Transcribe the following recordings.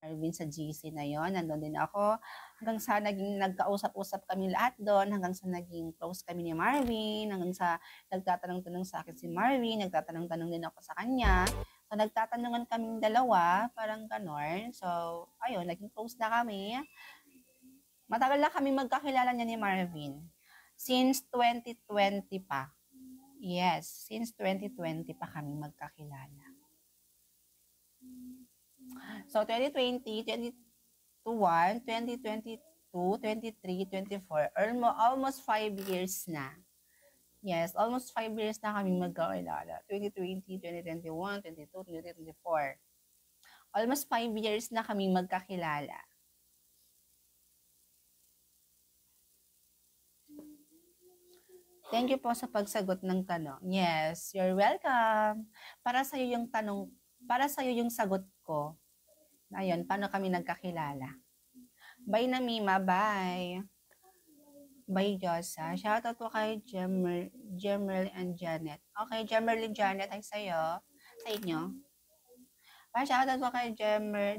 Marvin sa GC na yon, nandun din ako. Hanggang sa naging nagkausap-usap kami lahat doon, hanggang sa naging close kami ni Marvin, hanggang sa nagtatanong-tanong sa akin si Marvin, nagtatanong-tanong din ako sa kanya. So, nagtatanungan kaming dalawa, parang ganon. So, ayun, naging close na kami. Matagal na kami magkakilala niya ni Marvin. Since 2020 pa. Yes, since 2020 pa kami magkakilala. So, 2020, 2021, 2022, 23, 24, almost 5 years na. Yes, almost 5 years na kami magkakilala. 2020, 2021, 22, 2024. Almost 5 years na kami magkakilala. Thank you po sa pagsagot ng tanong. Yes, you're welcome. Para sa'yo yung tanong, para sa'yo yung sagot ko. Ayun, paano kami nagkakilala? Bye na Mima, bye. Bye Josa. Shoutout po kay Jemerl and Janet. Okay, Jemerl and Janet, ay sa'yo. Sa inyo. Bye, shoutout po kay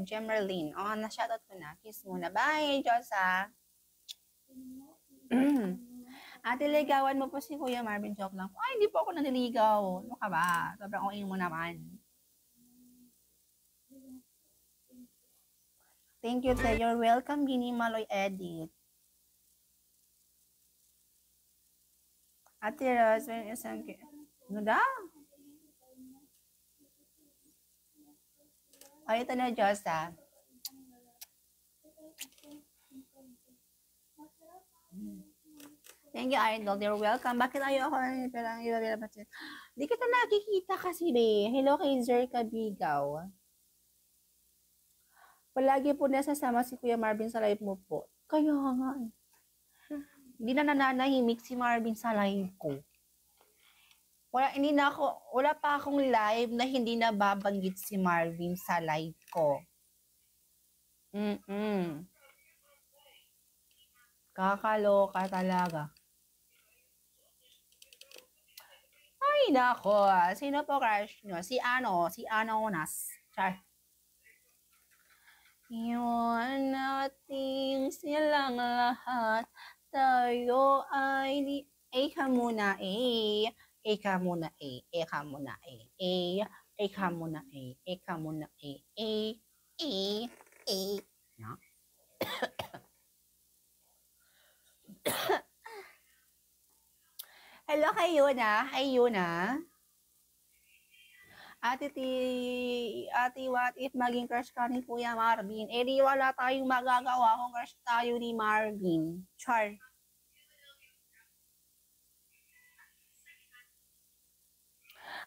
Jemerlyn. Oh, na-shoutout ko na. Kiss muna. Bye, Josa. Ate, ligawan mo po si Kuya Marvin. Joke lang. Ay, hindi po ako naniligaw. Ano ka ba? Sobrang okay mo naman. Thank you, Te. You're welcome, Gini Maloy Edit. Ate Ros, isang... Ano daw? Ay, ito na, Josa. Thank you, Idol. You're welcome. Bakit ayaw ako? Parang iba-iba pa siya. Di kita nakikita kasi, be. Hello kay Zer Kabigaw. Palagi po nasasama si Kuya Marvin sa live mo po. Kaya nga. Hindi na nananahimik si Marvin sa live ko. Wala pa akong live na hindi nababanggit si Marvin sa live ko. Kakaloka talaga. Ay, nako. Sino po crush nyo? Si Anonas. Char. Yun nating silang lahat. Tayo ay eka muna eka muna eka muna eka muna eka muna no? Hello kay Yuna. Hi Yuna. Ate, what if maging crush ka ni Kuya Marvin? Eh, di wala tayong magagawa kung crush tayo ni Marvin. Char.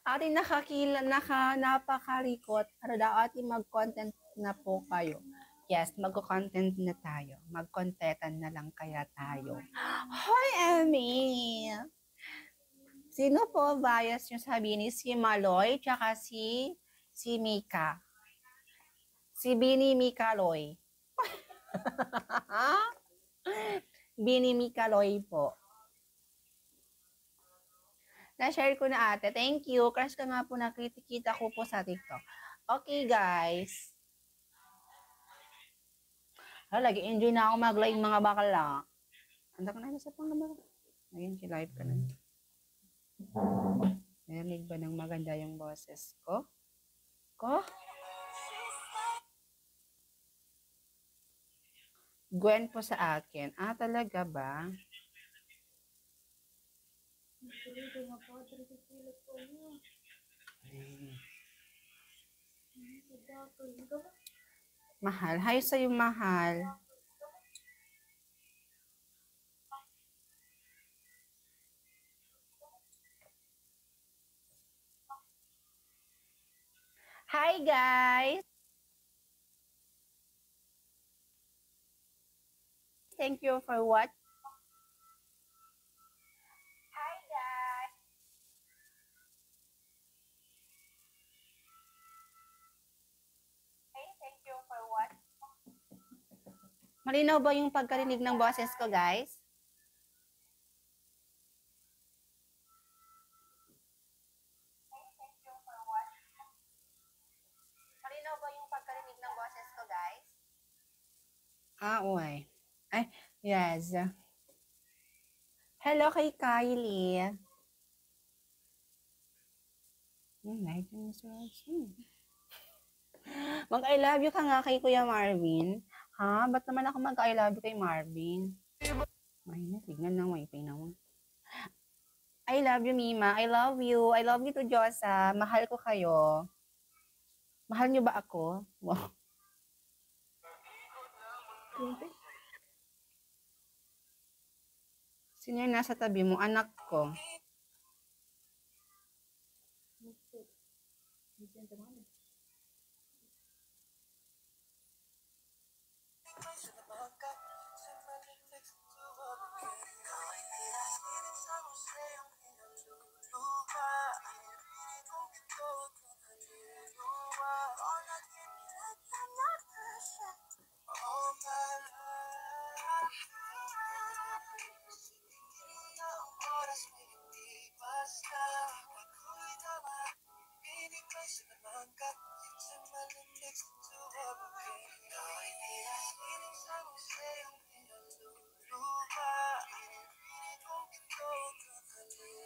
Ate, napakalikot. Para daw ate mag-content na po kayo. Yes, mag-content na tayo. Mag-contentan na lang kaya tayo. Hoy, Emmy! Sino po bias nyo sabihin ni si Maloy tsaka si Mika? Si Bini Mikaloy. Bini Mikaloy po. Na-share ko na ate. Thank you. Crush ka nga po nakikita ko po sa TikTok. Okay guys. Lagi enjoy na ako mag-live mga bakala. Anda ko na sa pang naman. Ayun, live ka na. Narinig ba ng maganda yung boses ko? Gwen po sa akin. Ah, talaga ba? Mahal. Hi sa'yo, mahal. Hi, guys! Thank you for watching. Hi, guys! Hey, thank you for watching. Malinaw ba yung pagkarinig ng boses ko, guys? Hey, thank you for watching. Malinaw ba yung pagkarinig ng boses ko, guys? Uy. Ay, yes. Hello kay Kylie. Like mag-I love you ka nga kay Kuya Marvin. Ha? Ba't naman ako mag-I love you kay Marvin? Ay, tignan na, wifi naman. I love you, Mima. I love you. I love you to Josa. Mahal ko kayo. Mahal niyo ba ako? Wow. Sino yung nasa tabi mo? Anak ko.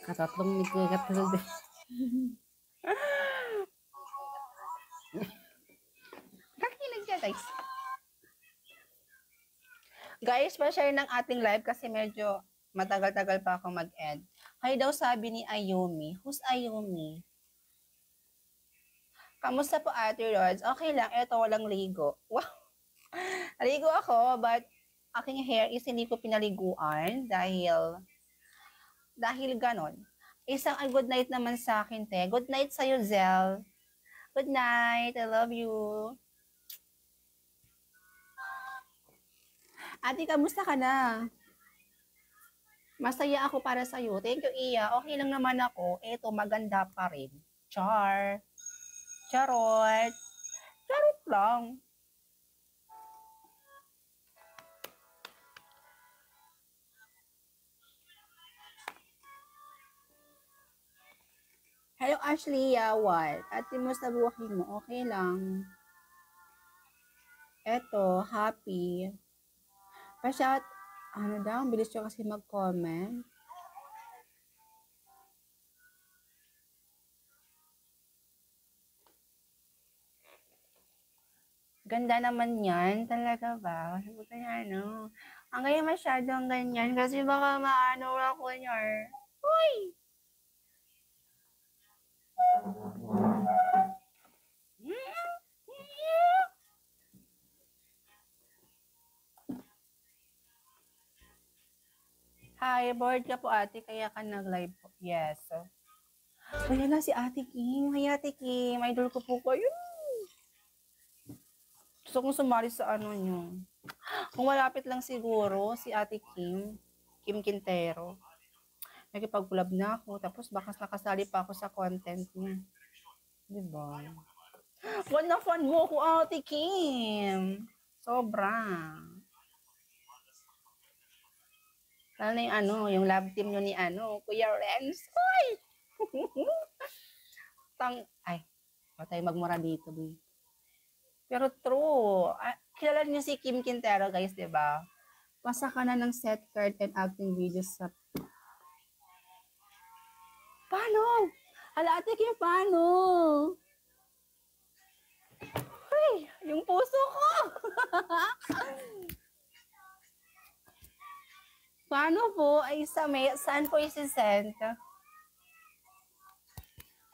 Katatlong ni Kuya Katulad. Kakilig siya, guys. Guys, pa-share ng ating live kasi medyo matagal-tagal pa ako mag-end. Hay daw sabi ni Ayumi. Who's Ayumi? Kamusta po, Ate Rods? Okay lang. Eto, walang ligo. Wow. Ligo ako, but aking hair is hindi ko pinaliguan dahil ganon. Isang good night naman sa akin, te. Good night sa'yo, Zel. Good night. I love you. Ate, kamusta ka na? Masaya ako para sa'yo. Thank you, Iya. Okay lang naman ako. Eto, maganda pa rin. Char. Charot. Charot lang. Hello, Ashley. What? Ate, mo sa buhay mo? Okay lang. Eto, happy. Pa-shout, ano daw, bilis nyo kasi mag-comment. Ganda naman yan. Talaga ba? Sabi ko niya, ano. Ang ganyan masyadong ganyan kasi baka maano ako niya. Uy! Hi, bored ka po ate, kaya ka nag-live po. Yes. Ayan na si Ate Kim. Hi, Ate Kim. Idol ko po kayo. Gusto kong sumali sa ano nyo. Kung malapit lang siguro, si Ate Kim. Kim Quintero. Nakipag-collab na ako. Tapos baka nakasali pa ako sa content niya. Diba? Fun na fun mo ko, Ate Kim. Sobra. Lalo na yung ano, yung love team nyo ni ano, Kuya Renz. Ay! Ay, tayo magmura dito, boy. Pero true. Kilala niyo si Kim Quintero, guys, di ba? Pasa ka na ng set card and acting videos sa... Paano? Hala, Ate Kim, paano? Ay, yung puso ko! Paano po? Ay, saan po isi-send?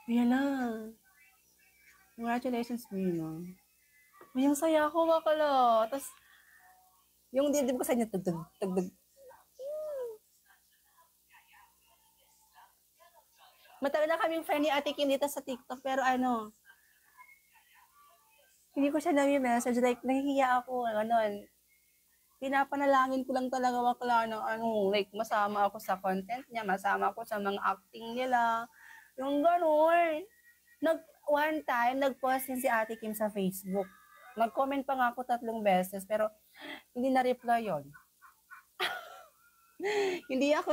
Yan na. Congratulations, Mino. May yung saya ko, bakala. Tapos, yung didib ko sa inyo, tugtog. Matagal na kaming friend ni Ate Kim dito sa TikTok, pero ano, hindi ko siya nami-message. Like, nahihiya ako, ganon. Pinapanalangin ko lang talaga bakla ng ano, like, masama ako sa content niya, masama ako sa mga acting nila. Yung ganon. One time, nag-post din si Ate Kim sa Facebook. Nag-comment pa nga ako 3 beses, pero hindi na-reply yon. Hindi ako